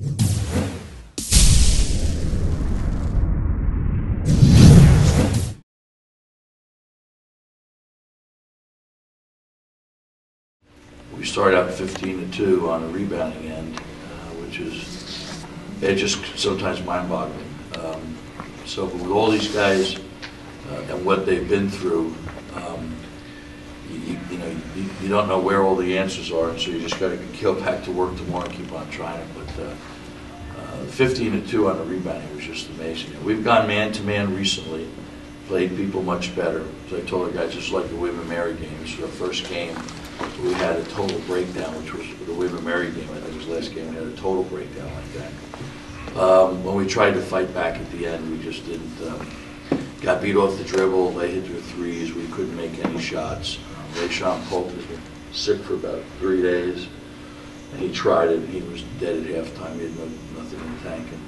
We started out 15-2 on the rebounding end, which is just sometimes mind-boggling. So with all these guys and what they've been through, you don't know where all the answers are, and so you just got to go back to work tomorrow and keep on trying it. But 15-2 on the rebounding was just amazing. And we've gone man-to-man recently, played people much better. So I told the guys, just like the William & Mary game, this was our first game. We had a total breakdown, which was the William & Mary game. I think it was the last game. We had a total breakdown like that. When we tried to fight back at the end, we just didn't. Got beat off the dribble. They hit their threes. We couldn't make any shots. Sean Polk has been sick for about 3 days, and he tried it. He was dead at halftime. He had nothing in the tank. And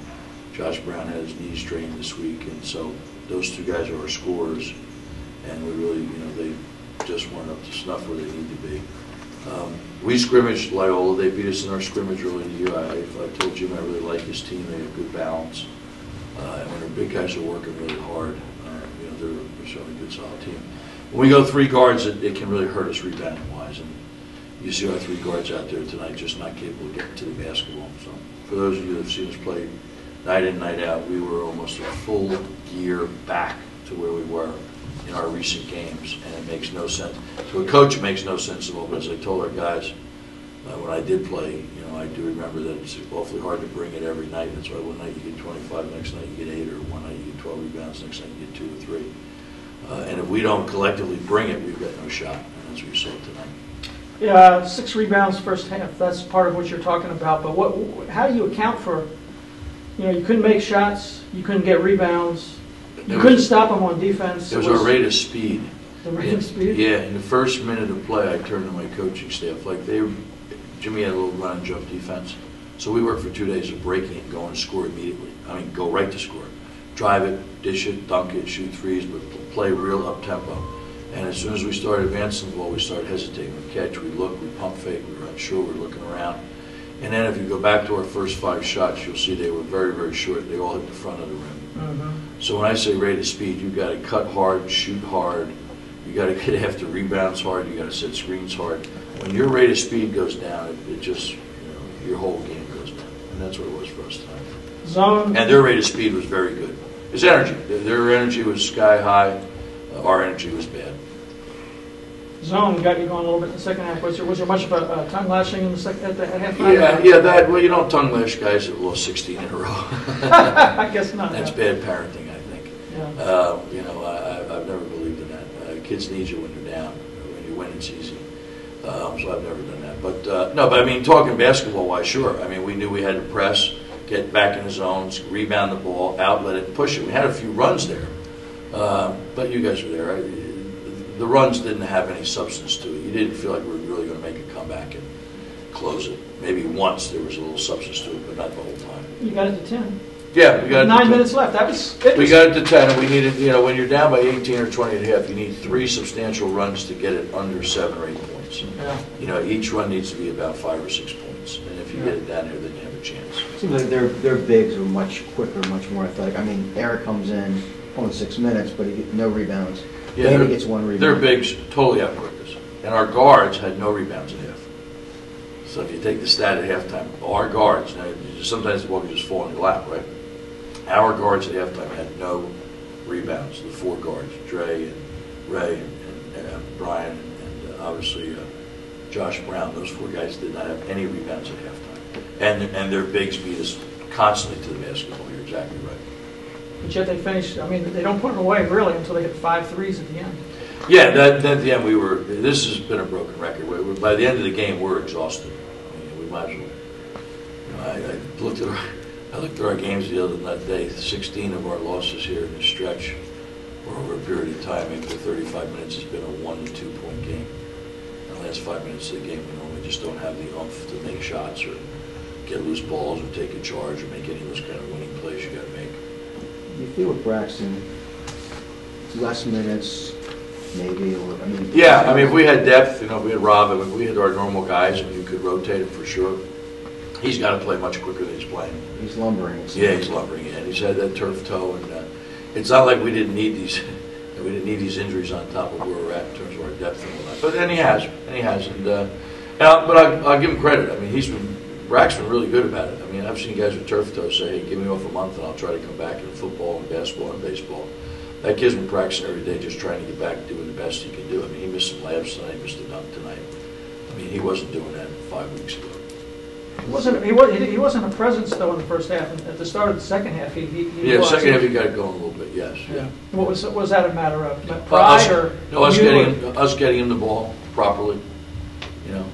Josh Brown had his knee strained this week, and so those two guys are our scorers, and we really, they just weren't up to snuff where they need to be. We scrimmaged Loyola. They beat us in our scrimmage early in the year. I told Jim I really like his team. They have good balance. And when our big guys are working really hard, they're certainly a good, solid team. When we go three guards, it can really hurt us rebounding-wise. And you see our three guards out there tonight just not capable of getting to the basketball. So for those of you that have seen us play night in, night out, we were almost a full gear back to where we were in our recent games, and it makes no sense. To a coach, it makes no sense at all, but as I told our guys when I did play, I do remember that it's awfully hard to bring it every night. That's why one night you get 25, next night you get 8, or one night you get 12 rebounds, next night you get 2 or 3. And if we don't collectively bring it, we've got no shot, and that's what you saw tonight. Yeah, 6 rebounds first half. That's part of what you're talking about. But how do you account for, you couldn't make shots, you couldn't get rebounds, you couldn't stop them on defense. It was our rate of speed. The rate of speed? Yeah, in the first minute of play, I turned to my coaching staff. Jimmy had a little run and jump defense. So we worked for 2 days of breaking it and going to score immediately. I mean, go right to score. Drive it, dish it, dunk it, shoot threes, but play real up-tempo. And as soon as we started advancing the ball, we started hesitating. We catch, we look, we pump fake, we were unsure, we were looking around. And then if you go back to our first 5 shots, you'll see they were very, very short. They all hit the front of the rim. Mm-hmm. So when I say rate of speed, you've got to cut hard, shoot hard. You got to get after rebounds hard. You got to set screens hard. When your rate of speed goes down, it just, your whole game goes down. And that's what it was for us tonight. Zone. And their rate of speed was very good. His energy. Their energy was sky high. Our energy was bad. Zone got you going a little bit in the second half. Was there much of a tongue lashing in the at halftime? Yeah. Well, you don't tongue lash guys that lost 16 in a row. I guess not. That's bad parenting, I think. Yeah. I've never believed in that. Kids need you when you're down. When you win, it's easy. So I've never done that. But no, but I mean, talking basketball-wise, sure. I mean, we knew we had to press, get back in the zones, rebound the ball, outlet it, push it. We had a few runs there, but you guys were there. The runs didn't have any substance to it. You didn't feel like we were really going to make a comeback and close it. Maybe once there was a little substance to it, but not the whole time. You got it to 10. Yeah, we got it to 9 minutes left. We got it to 10, and we needed, when you're down by 18 or 20 and a half, you need 3 substantial runs to get it under 7 or 8 points. Yeah. Each run needs to be about 5 or 6 points, and if you get it down there, then you have a chance. It seems like their bigs are much quicker, much more athletic. I mean, Eric comes in only 6 minutes, but he gets no rebounds. Yeah, Danny gets 1 rebound. Their bigs totally outworked us, and our guards had no rebounds at half. So if you take the stat at halftime, our guards, now sometimes the ball can just fall in your lap, right? Our guards at halftime had no rebounds. The 4 guards, Dre and Ray and Brian and obviously Josh Brown, those 4 guys did not have any rebounds at halftime. And their bigs beat us constantly to the basketball. You're exactly right. But yet they finished, they don't put them away really until they hit 5 threes at the end. Yeah, then at the end this has been a broken record. By the end of the game, we're exhausted. We might as well. I looked at our games the other day. 16 of our losses here in the stretch were over a period of time. Maybe the 35 minutes has been a 1 to 2 point game. In the last 5 minutes of the game, we normally just don't have the oomph to make shots or get loose balls or take a charge or make any of those kind of winning plays you got to make. You feel with Braxton, less minutes, maybe, or Yeah, if we had depth, if we had Rob, if we had our normal guys, and you could rotate them for sure. He's got to play much quicker than he's playing. He's lumbering. Yeah, he's lumbering, and he's had that turf toe, and it's not like we didn't need these. We didn't need these injuries on top of where we're at in terms of our depth and all that. But then he has, but I'll give him credit. I mean, Brack's been really good about it. I mean, I've seen guys with turf toe say, "Hey, give me off a month, and I'll try to come back in football and basketball and baseball." That kid's been practicing every day, just trying to get back, doing the best he can do. I mean, he missed some labs tonight, missed a dunk tonight. I mean, he wasn't doing that 5 weeks ago. He wasn't a presence though in the first half. At the start of the second half, he was. Second half he got it going a little bit. Yes. Yeah. What was that a matter of? Pride or us getting him the ball properly. You know,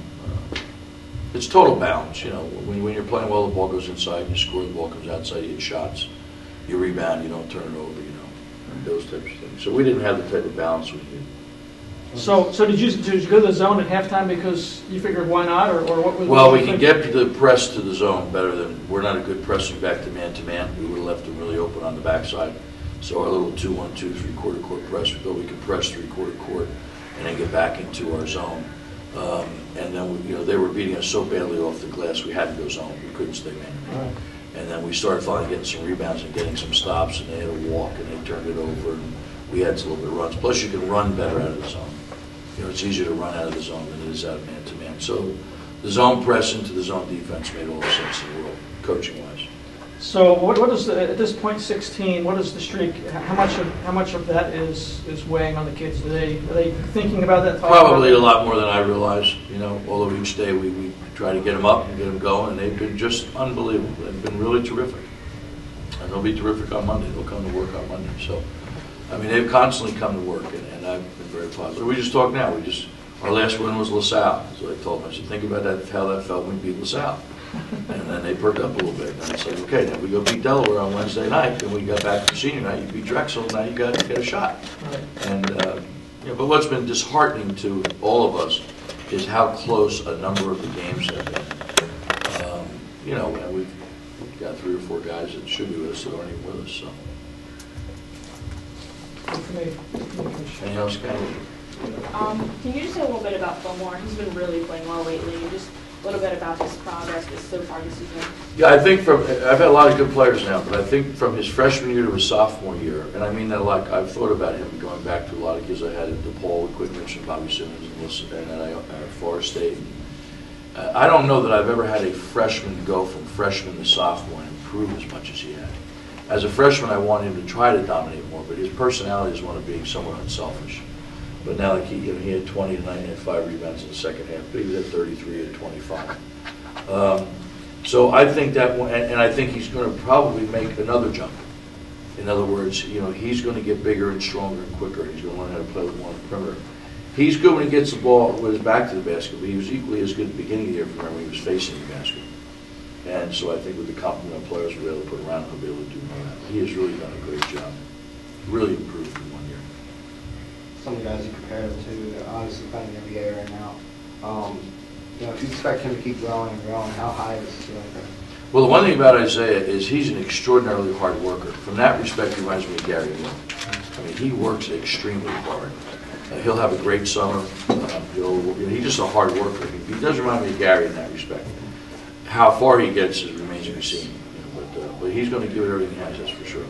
it's total balance. You know, when you're playing well, the ball goes inside, you score, the ball comes outside, you hit shots, you rebound, you don't turn it over. You know, those types of things. So we didn't have the type of balance we needed. So did you go to the zone at halftime because you figured why not, or what was? Well, we can get the press to the zone better than we're not a good pressing back to man. We would have left them really open on the backside. So our little 2-1-2 3/4 court press, we thought we could press 3/4 court and then get back into our zone. And then they were beating us so badly off the glass we had to go zone. We couldn't stay man. Right. And then we started finally getting some rebounds and getting some stops, and they had a walk and they turned it over, and we had a little bit of runs. Plus, you can run better out of the zone. You know, it's easier to run out of the zone than it is out of man-to-man. So the zone press into the zone defense made all the sense in the world, coaching-wise. So what is at this point 16? What is the streak? How much of that is weighing on the kids? Are they thinking about that? Probably a lot more than I realize. You know, although each day we try to get them up and get them going, and they've been just unbelievable. They've been really terrific, and they'll be terrific on Monday. They'll come to work on Monday. So, I mean, they've constantly come to work, and I've been very positive. We just talked now. Our last win was LaSalle. So I told them, I said, think about that, how that felt when we beat LaSalle. And then they perked up a little bit. And I said, okay, then we go beat Delaware on Wednesday night. Then we got back to senior night. You beat Drexel. Now you got to get a shot. Right. And but what's been disheartening to all of us is how close a number of the games have been. You know, and we've got 3 or 4 guys that should be with us that aren't even with us. So. Anything else, Kenny? Can you just say a little bit about Fillmore? He's been really playing well lately. Just a little bit about his progress so far this season. Yeah, I think I've had a lot of good players now, but I think from his freshman year to his sophomore year, and I mean that a lot, I've thought about him going back to a lot of kids I had at DePaul, we couldn't mention Bobby Simmons and at Florida State. I don't know that I've ever had a freshman go from freshman to sophomore and improve as much as he had. As a freshman, I wanted him to try to dominate more, but his personality is one of being somewhat unselfish. But now, like he had 20 tonight, he had 5 rebounds in the second half, but he was at 33 at 25. So I think that, and I think he's going to probably make another jump. In other words, you know, he's going to get bigger and stronger and quicker, and he's going to learn how to play with more on the perimeter. He's good when he gets the ball with his back to the basket, but he was equally as good at the beginning of the year from when he was facing the basket. And so I think with the complement of players we're able to put around him, he'll be able to do more of that. He has really done a great job. Really improved in 1 year. Some of the guys you compare him to, they're obviously playing in the NBA right now. You know, if you expect him to keep growing and growing, how high is he going? Well, the one thing about Isaiah is he's an extraordinarily hard worker. From that respect, he reminds me of Gary Moore. I mean, he works extremely hard. He'll have a great summer. He's just a hard worker. He does remind me of Gary in that respect. How far he gets remains to be seen. But he's going to give it everything he has, that's for sure.